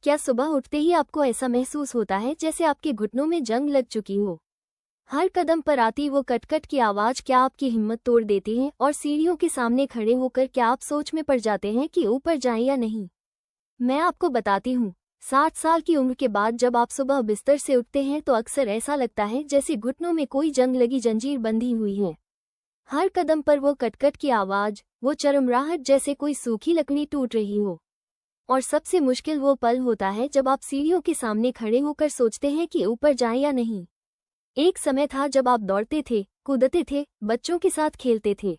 क्या सुबह उठते ही आपको ऐसा महसूस होता है जैसे आपके घुटनों में जंग लग चुकी हो? हर कदम पर आती वो कट-कट की आवाज़ क्या आपकी हिम्मत तोड़ देती है और सीढ़ियों के सामने खड़े होकर क्या आप सोच में पड़ जाते हैं कि ऊपर जाएं या नहीं? मैं आपको बताती हूँ, 60 साल की उम्र के बाद जब आप सुबह बिस्तर से उठते हैं तो अक्सर ऐसा लगता है जैसे घुटनों में कोई जंग लगी जंजीर बंधी हुई है। हर कदम पर वो कट-कट की आवाज़, वो चरमराहट जैसे कोई सूखी लकड़ी टूट रही हो। और सबसे मुश्किल वो पल होता है जब आप सीढ़ियों के सामने खड़े होकर सोचते हैं कि ऊपर जाएं या नहीं। एक समय था जब आप दौड़ते थे, कूदते थे, बच्चों के साथ खेलते थे।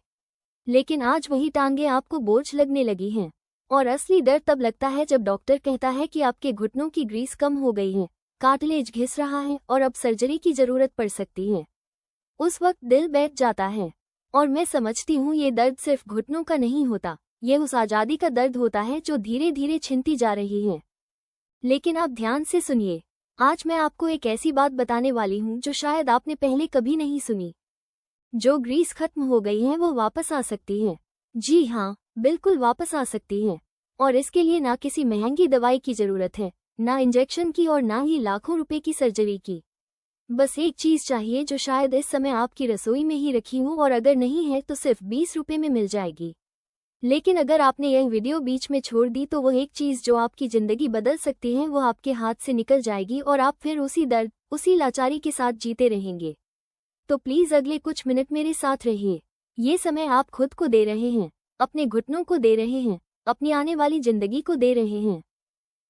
लेकिन आज वही टांगें आपको बोझ लगने लगी हैं। और असली डर तब लगता है जब डॉक्टर कहता है कि आपके घुटनों की ग्रीस कम हो गई है, कार्टिलेज घिस रहा है और अब सर्जरी की जरूरत पड़ सकती है। उस वक्त दिल बैठ जाता है। और मैं समझती हूँ ये दर्द सिर्फ घुटनों का नहीं होता, ये उस आज़ादी का दर्द होता है जो धीरे धीरे छिनती जा रही है। लेकिन आप ध्यान से सुनिए, आज मैं आपको एक ऐसी बात बताने वाली हूँ जो शायद आपने पहले कभी नहीं सुनी। जो ग्रीस खत्म हो गई है वो वापस आ सकती है। जी हाँ, बिल्कुल वापस आ सकती है। और इसके लिए ना किसी महंगी दवाई की जरूरत है, ना इंजेक्शन की और ना ही लाखों रुपए की सर्जरी की। बस एक चीज चाहिए जो शायद इस समय आपकी रसोई में ही रखी हो और अगर नहीं है तो सिर्फ 20 रुपए में मिल जाएगी। लेकिन अगर आपने यह वीडियो बीच में छोड़ दी तो वो एक चीज जो आपकी जिंदगी बदल सकती है वो आपके हाथ से निकल जाएगी और आप फिर उसी दर्द, उसी लाचारी के साथ जीते रहेंगे। तो प्लीज अगले कुछ मिनट मेरे साथ रहिए। ये समय आप खुद को दे रहे हैं, अपने घुटनों को दे रहे हैं, अपनी आने वाली जिंदगी को दे रहे हैं।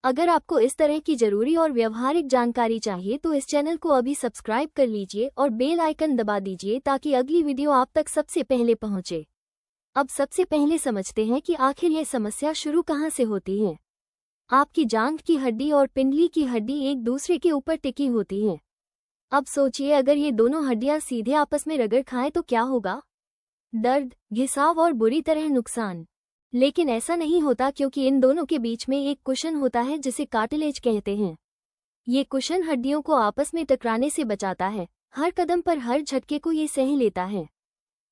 अगर आपको इस तरह की जरूरी और व्यवहारिक जानकारी चाहिए तो इस चैनल को अभी सब्सक्राइब कर लीजिए और बेल आइकन दबा दीजिए ताकि अगली वीडियो आप तक सबसे पहले पहुंचे। अब सबसे पहले समझते हैं कि आखिर यह समस्या शुरू कहां से होती है। आपकी जांघ की हड्डी और पिंडली की हड्डी एक दूसरे के ऊपर टिकी होती हैं। अब सोचिए अगर ये दोनों हड्डियां सीधे आपस में रगड़ खाएं तो क्या होगा? दर्द, घिसाव और बुरी तरह नुकसान। लेकिन ऐसा नहीं होता क्योंकि इन दोनों के बीच में एक कुशन होता है जिसे कार्टिलेज कहते हैं। ये कुशन हड्डियों को आपस में टकराने से बचाता है, हर कदम पर हर झटके को ये सह लेता है।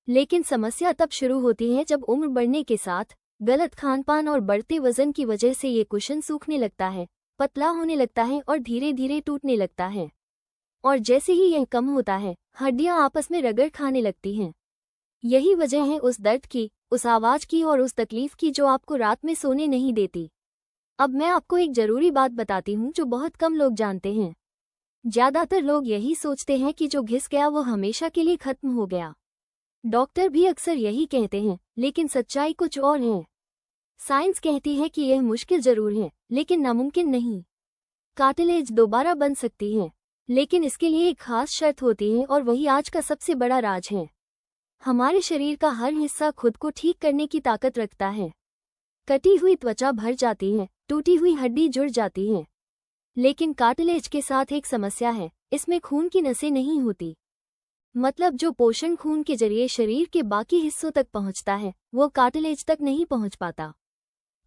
लेकिन समस्या तब शुरू होती है जब उम्र बढ़ने के साथ गलत खानपान और बढ़ते वजन की वजह से ये कुशन सूखने लगता है, पतला होने लगता है और धीरे धीरे टूटने लगता है। और जैसे ही यह कम होता है, हड्डियां आपस में रगड़ खाने लगती हैं। यही वजह है उस दर्द की, उस आवाज की और उस तकलीफ की जो आपको रात में सोने नहीं देती। अब मैं आपको एक जरूरी बात बताती हूँ जो बहुत कम लोग जानते हैं। ज्यादातर लोग यही सोचते हैं कि जो घिस गया वो हमेशा के लिए खत्म हो गया। डॉक्टर भी अक्सर यही कहते हैं, लेकिन सच्चाई कुछ और है। साइंस कहती है कि यह मुश्किल जरूर है, लेकिन नामुमकिन नहीं। कार्टिलेज दोबारा बन सकती है, लेकिन इसके लिए एक खास शर्त होती है और वही आज का सबसे बड़ा राज है। हमारे शरीर का हर हिस्सा खुद को ठीक करने की ताकत रखता है। कटी हुई त्वचा भर जाती है, टूटी हुई हड्डी जुड़ जाती है। लेकिन कार्टिलेज के साथ एक समस्या है, इसमें खून की नसें नहीं होती। मतलब जो पोषण खून के जरिए शरीर के बाकी हिस्सों तक पहुंचता है, वो कार्टिलेज तक नहीं पहुंच पाता।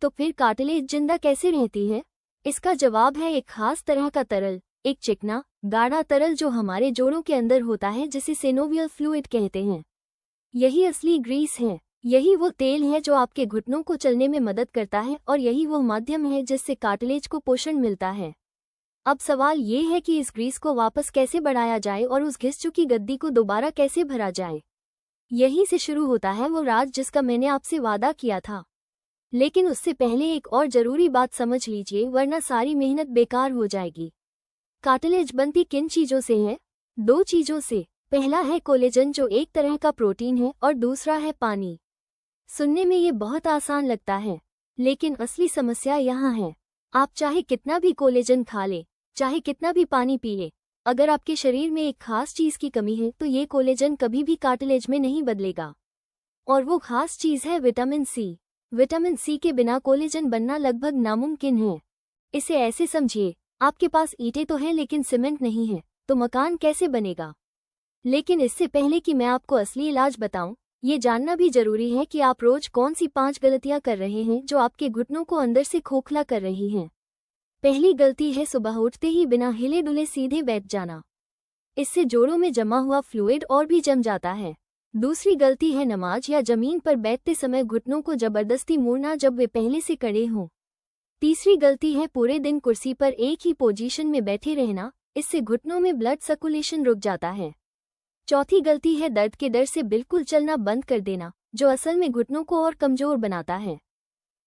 तो फिर कार्टिलेज जिंदा कैसे रहती है? इसका जवाब है एक खास तरह का तरल, एक चिकना, गाढ़ा तरल जो हमारे जोड़ों के अंदर होता है जिसे सिनोवियल फ्लूइड कहते हैं। यही असली ग्रीस है, यही वो तेल है जो आपके घुटनों को चलने में मदद करता है और यही वो माध्यम है जिससे कार्टिलेज को पोषण मिलता है। अब सवाल ये है कि इस ग्रीस को वापस कैसे बढ़ाया जाए और उस घिस चुकी गद्दी को दोबारा कैसे भरा जाए। यहीं से शुरू होता है वो राज जिसका मैंने आपसे वादा किया था। लेकिन उससे पहले एक और जरूरी बात समझ लीजिए, वरना सारी मेहनत बेकार हो जाएगी। कार्टिलेज बनती किन चीजों से है? 2 चीजों से। पहला है कोलेजन जो एक तरह का प्रोटीन है और दूसरा है पानी। सुनने में ये बहुत आसान लगता है, लेकिन असली समस्या यहाँ है। आप चाहे कितना भी कोलेजन खा ले, चाहे कितना भी पानी पी ले, अगर आपके शरीर में एक खास चीज की कमी है तो ये कोलेजन कभी भी कार्टिलेज में नहीं बदलेगा। और वो खास चीज है विटामिन सी। विटामिन सी के बिना कोलेजन बनना लगभग नामुमकिन है। इसे ऐसे समझिए, आपके पास ईंटें तो हैं लेकिन सीमेंट नहीं है, तो मकान कैसे बनेगा? लेकिन इससे पहले कि मैं आपको असली इलाज बताऊं, ये जानना भी जरूरी है कि आप रोज कौन सी 5 गलतियां कर रहे हैं जो आपके घुटनों को अंदर से खोखला कर रही हैं। पहली गलती है सुबह उठते ही बिना हिले डुले सीधे बैठ जाना। इससे जोड़ों में जमा हुआ फ्लूइड और भी जम जाता है। दूसरी गलती है नमाज या जमीन पर बैठते समय घुटनों को जबरदस्ती मोड़ना जब वे पहले से कड़े हों। तीसरी गलती है पूरे दिन कुर्सी पर एक ही पोजीशन में बैठे रहना, इससे घुटनों में ब्लड सर्कुलेशन रुक जाता है। चौथी गलती है दर्द के डर से बिल्कुल चलना बंद कर देना, जो असल में घुटनों को और कमजोर बनाता है।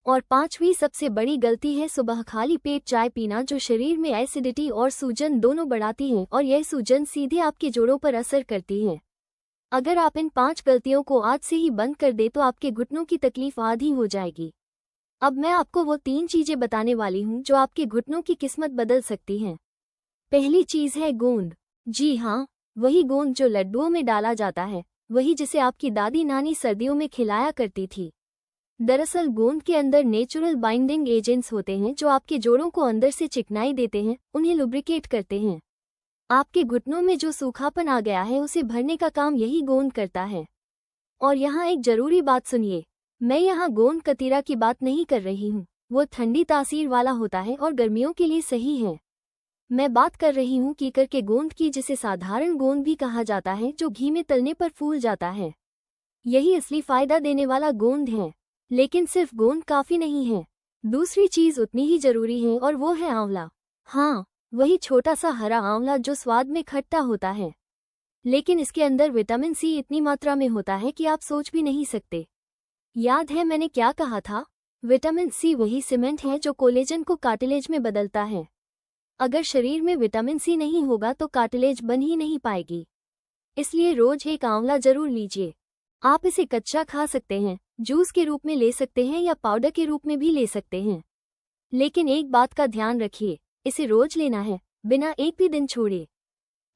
और पांचवी सबसे बड़ी गलती है सुबह खाली पेट चाय पीना, जो शरीर में एसिडिटी और सूजन दोनों बढ़ाती है और यह सूजन सीधे आपके जोड़ों पर असर करती है। अगर आप इन 5 गलतियों को आज से ही बंद कर दे तो आपके घुटनों की तकलीफ आधी हो जाएगी। अब मैं आपको वो 3 चीजें बताने वाली हूँ जो आपके घुटनों की किस्मत बदल सकती हैं। पहली चीज है गोंद। जी हाँ, वही गोंद जो लड्डुओं में डाला जाता है, वही जिसे आपकी दादी नानी सर्दियों में खिलाया करती थी। दरअसल गोंद के अंदर नेचुरल बाइंडिंग एजेंट्स होते हैं जो आपके जोड़ों को अंदर से चिकनाई देते हैं, उन्हें लुब्रिकेट करते हैं। आपके घुटनों में जो सूखापन आ गया है उसे भरने का काम यही गोंद करता है। और यहाँ एक जरूरी बात सुनिए, मैं यहाँ गोंद कतीरा की बात नहीं कर रही हूँ, वो ठंडी तासीर वाला होता है और गर्मियों के लिए सही है। मैं बात कर रही हूँ कीकर के गोंद की, जिसे साधारण गोंद भी कहा जाता है, जो घी में तलने पर फूल जाता है। यही असली फायदा देने वाला गोंद है। लेकिन सिर्फ गोंद काफी नहीं है, दूसरी चीज उतनी ही जरूरी है और वो है आंवला। हाँ, वही छोटा सा हरा आंवला जो स्वाद में खट्टा होता है, लेकिन इसके अंदर विटामिन सी इतनी मात्रा में होता है कि आप सोच भी नहीं सकते। याद है मैंने क्या कहा था? विटामिन सी वही सीमेंट है जो कोलेजन को कार्टिलेज में बदलता है। अगर शरीर में विटामिन सी नहीं होगा तो कार्टिलेज बन ही नहीं पाएगी। इसलिए रोज एक आंवला जरूर लीजिए। आप इसे कच्चा खा सकते हैं, जूस के रूप में ले सकते हैं या पाउडर के रूप में भी ले सकते हैं। लेकिन एक बात का ध्यान रखिए, इसे रोज लेना है, बिना एक भी दिन छोड़े।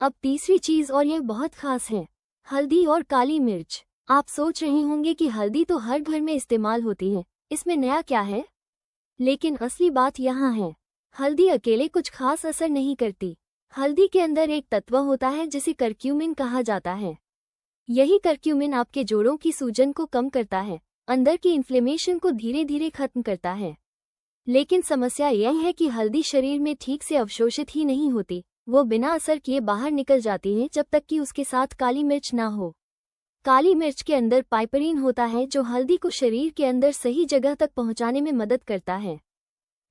अब तीसरी चीज, और यह बहुत खास है, हल्दी और काली मिर्च। आप सोच रहे होंगे कि हल्दी तो हर घर में इस्तेमाल होती है, इसमें नया क्या है? लेकिन असली बात यहाँ है, हल्दी अकेले कुछ खास असर नहीं करती। हल्दी के अंदर एक तत्व होता है जिसे करक्यूमिन कहा जाता है। यही करक्यूमिन आपके जोड़ों की सूजन को कम करता है, अंदर की इन्फ्लेमेशन को धीरे धीरे खत्म करता है। लेकिन समस्या यह है कि हल्दी शरीर में ठीक से अवशोषित ही नहीं होती, वो बिना असर किए बाहर निकल जाती है जब तक कि उसके साथ काली मिर्च ना हो। काली मिर्च के अंदर पाइपरीन होता है जो हल्दी को शरीर के अंदर सही जगह तक पहुंचाने में मदद करता है।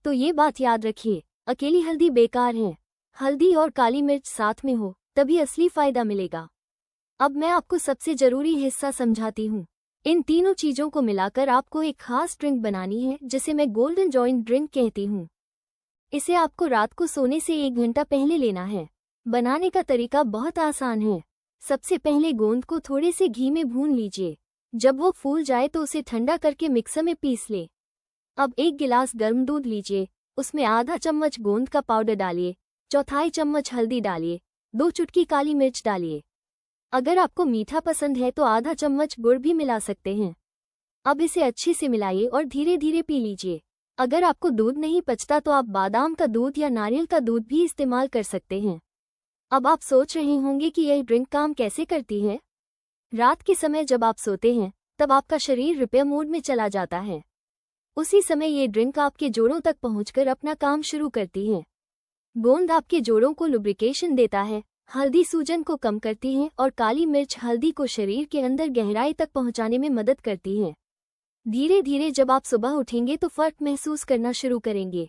तो ये बात याद रखिए, अकेली हल्दी बेकार है, हल्दी और काली मिर्च साथ में हो तभी असली फायदा मिलेगा। अब मैं आपको सबसे जरूरी हिस्सा समझाती हूँ। इन तीनों चीजों को मिलाकर आपको एक खास ड्रिंक बनानी है जिसे मैं गोल्डन जॉइंट ड्रिंक कहती हूँ। इसे आपको रात को सोने से 1 घंटा पहले लेना है। बनाने का तरीका बहुत आसान है। सबसे पहले गोंद को थोड़े से घी में भून लीजिए। जब वो फूल जाए तो उसे ठंडा करके मिक्सर में पीस ले। अब 1 गिलास गर्म दूध लीजिए, उसमें आधा चम्मच गोंद का पाउडर डालिए, 1/4 चम्मच हल्दी डालिए, 2 चुटकी काली मिर्च डालिए। अगर आपको मीठा पसंद है तो आधा चम्मच गुड़ भी मिला सकते हैं। अब इसे अच्छे से मिलाइए और धीरे धीरे पी लीजिए। अगर आपको दूध नहीं पचता तो आप बादाम का दूध या नारियल का दूध भी इस्तेमाल कर सकते हैं। अब आप सोच रहे होंगे कि यह ड्रिंक काम कैसे करती है। रात के समय जब आप सोते हैं तब आपका शरीर रिपेयर मोड में चला जाता है। उसी समय ये ड्रिंक आपके जोड़ों तक पहुंचकर अपना काम शुरू करती है। गोंद आपके जोड़ों को लुब्रिकेशन देता है, हल्दी सूजन को कम करती है और काली मिर्च हल्दी को शरीर के अंदर गहराई तक पहुंचाने में मदद करती है। धीरे धीरे जब आप सुबह उठेंगे तो फर्क महसूस करना शुरू करेंगे।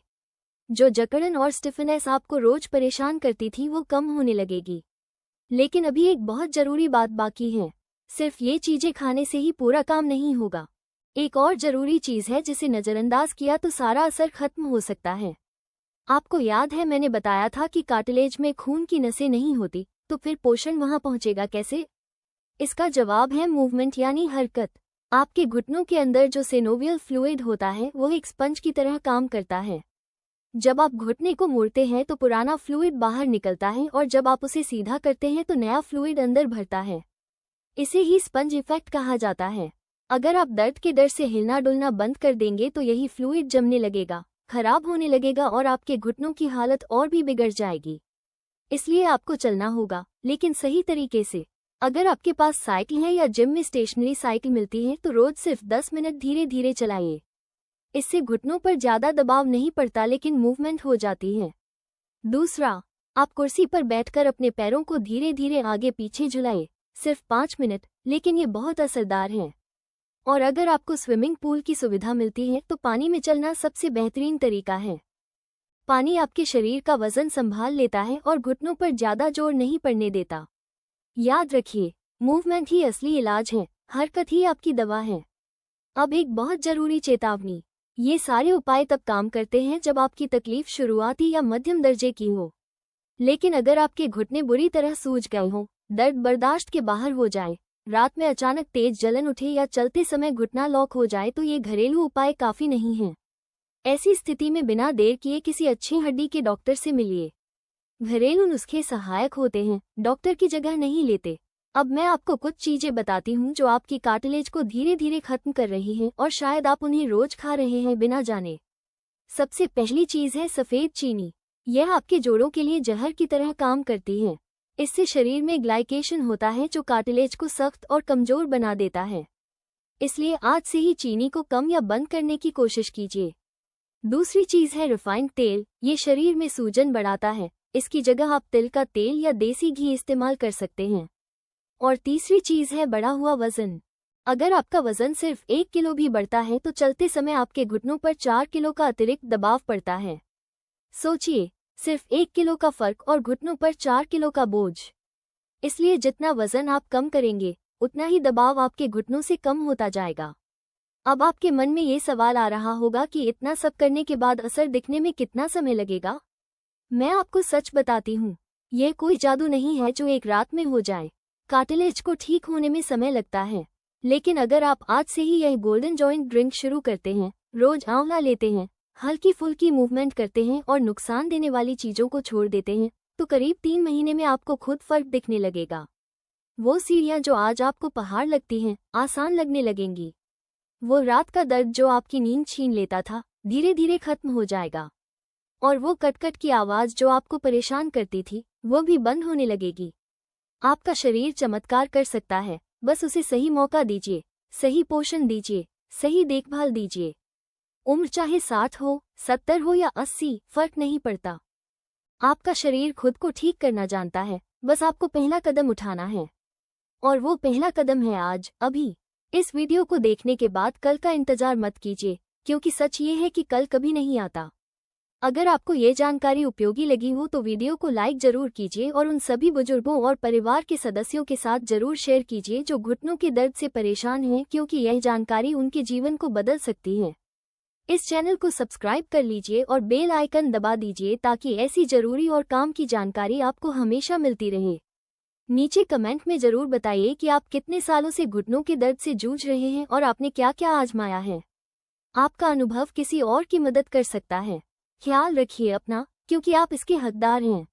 जो जकड़न और स्टिफनेस आपको रोज परेशान करती थी वो कम होने लगेगी। लेकिन अभी एक बहुत जरूरी बात बाकी है, सिर्फ ये चीजें खाने से ही पूरा काम नहीं होगा। एक और जरूरी चीज है जिसे नजरअंदाज किया तो सारा असर खत्म हो सकता है। आपको याद है मैंने बताया था कि कार्टिलेज में खून की नसें नहीं होती, तो फिर पोषण वहां पहुंचेगा कैसे? इसका जवाब है मूवमेंट यानी हरकत। आपके घुटनों के अंदर जो सिनोवियल फ्लूइड होता है वो एक स्पंज की तरह काम करता है। जब आप घुटने को मोड़ते हैं तो पुराना फ्लूइड बाहर निकलता है और जब आप उसे सीधा करते हैं तो नया फ्लूइड अंदर भरता है। इसे ही स्पंज इफेक्ट कहा जाता है। अगर आप दर्द के डर से हिलना डुलना बंद कर देंगे तो यही फ्लूइड जमने लगेगा, खराब होने लगेगा और आपके घुटनों की हालत और भी बिगड़ जाएगी। इसलिए आपको चलना होगा, लेकिन सही तरीके से। अगर आपके पास साइकिल है या जिम में स्टेशनरी साइकिल मिलती है तो रोज सिर्फ 10 मिनट धीरे धीरे चलाइए। इससे घुटनों पर ज्यादा दबाव नहीं पड़ता लेकिन मूवमेंट हो जाती है। दूसरा, आप कुर्सी पर बैठकर अपने पैरों को धीरे धीरे आगे पीछे झुलाइए, सिर्फ 5 मिनट, लेकिन ये बहुत असरदार है। और अगर आपको स्विमिंग पूल की सुविधा मिलती है तो पानी में चलना सबसे बेहतरीन तरीका है। पानी आपके शरीर का वजन संभाल लेता है और घुटनों पर ज्यादा जोर नहीं पड़ने देता। याद रखिए, मूवमेंट ही असली इलाज है, हरकत ही आपकी दवा है। अब एक बहुत जरूरी चेतावनी, ये सारे उपाय तब काम करते हैं जब आपकी तकलीफ शुरुआती या मध्यम दर्जे की हो। लेकिन अगर आपके घुटने बुरी तरह सूज गए हों, दर्द बर्दाश्त के बाहर हो जाए, रात में अचानक तेज जलन उठे या चलते समय घुटना लॉक हो जाए तो ये घरेलू उपाय काफी नहीं हैं। ऐसी स्थिति में बिना देर किए किसी अच्छी हड्डी के डॉक्टर से मिलिए। घरेलू नुस्खे सहायक होते हैं, डॉक्टर की जगह नहीं लेते। अब मैं आपको कुछ चीजें बताती हूँ जो आपकी कार्टिलेज को धीरे धीरे खत्म कर रही हैं और शायद आप उन्हें रोज खा रहे हैं बिना जाने। सबसे पहली चीज है सफेद चीनी। यह आपके जोड़ों के लिए जहर की तरह काम करती है। इससे शरीर में ग्लाइकेशन होता है जो कार्टिलेज को सख्त और कमजोर बना देता है। इसलिए आज से ही चीनी को कम या बंद करने की कोशिश कीजिए। दूसरी चीज है रिफाइंड तेल। ये शरीर में सूजन बढ़ाता है, इसकी जगह आप तिल का तेल या देसी घी इस्तेमाल कर सकते हैं। और तीसरी चीज है बढ़ा हुआ वजन। अगर आपका वजन सिर्फ 1 किलो भी बढ़ता है तो चलते समय आपके घुटनों पर 4 किलो का अतिरिक्त दबाव पड़ता है। सोचिए, सिर्फ 1 किलो का फर्क और घुटनों पर 4 किलो का बोझ। इसलिए जितना वजन आप कम करेंगे उतना ही दबाव आपके घुटनों से कम होता जाएगा। अब आपके मन में ये सवाल आ रहा होगा कि इतना सब करने के बाद असर दिखने में कितना समय लगेगा। मैं आपको सच बताती हूँ, यह कोई जादू नहीं है जो एक रात में हो जाए। कार्टिलेज को ठीक होने में समय लगता है, लेकिन अगर आप आज से ही यह गोल्डन जॉइंट ड्रिंक शुरू करते हैं, रोज आंवला लेते हैं, हल्की फुल्की मूवमेंट करते हैं और नुकसान देने वाली चीजों को छोड़ देते हैं, तो करीब 3 महीने में आपको खुद फर्क दिखने लगेगा। वो सीढ़ियाँ जो आज आपको पहाड़ लगती हैं, आसान लगने लगेंगी। वो रात का दर्द जो आपकी नींद छीन लेता था, धीरे धीरे खत्म हो जाएगा। और वो कटकट की आवाज जो आपको परेशान करती थी, वो भी बंद होने लगेगी। आपका शरीर चमत्कार कर सकता है, बस उसे सही मौका दीजिए, सही पोषण दीजिए, सही देखभाल दीजिए। उम्र चाहे 60 हो, 70 हो या 80, फर्क नहीं पड़ता। आपका शरीर खुद को ठीक करना जानता है, बस आपको पहला कदम उठाना है। और वो पहला कदम है आज, अभी। इस वीडियो को देखने के बाद कल का इंतजार मत कीजिए, क्योंकि सच ये है कि कल कभी नहीं आता। अगर आपको ये जानकारी उपयोगी लगी हो तो वीडियो को लाइक जरूर कीजिए और उन सभी बुजुर्गों और परिवार के सदस्यों के साथ जरूर शेयर कीजिए जो घुटनों के दर्द से परेशान हैं, क्योंकि यह जानकारी उनके जीवन को बदल सकती है। इस चैनल को सब्सक्राइब कर लीजिए और बेल आइकन दबा दीजिए ताकि ऐसी जरूरी और काम की जानकारी आपको हमेशा मिलती रहे। नीचे कमेंट में जरूर बताइए कि आप कितने सालों से घुटनों के दर्द से जूझ रहे हैं और आपने क्या क्या आजमाया है। आपका अनुभव किसी और की मदद कर सकता है। ख्याल रखिए अपना, क्योंकि आप इसके हकदार हैं।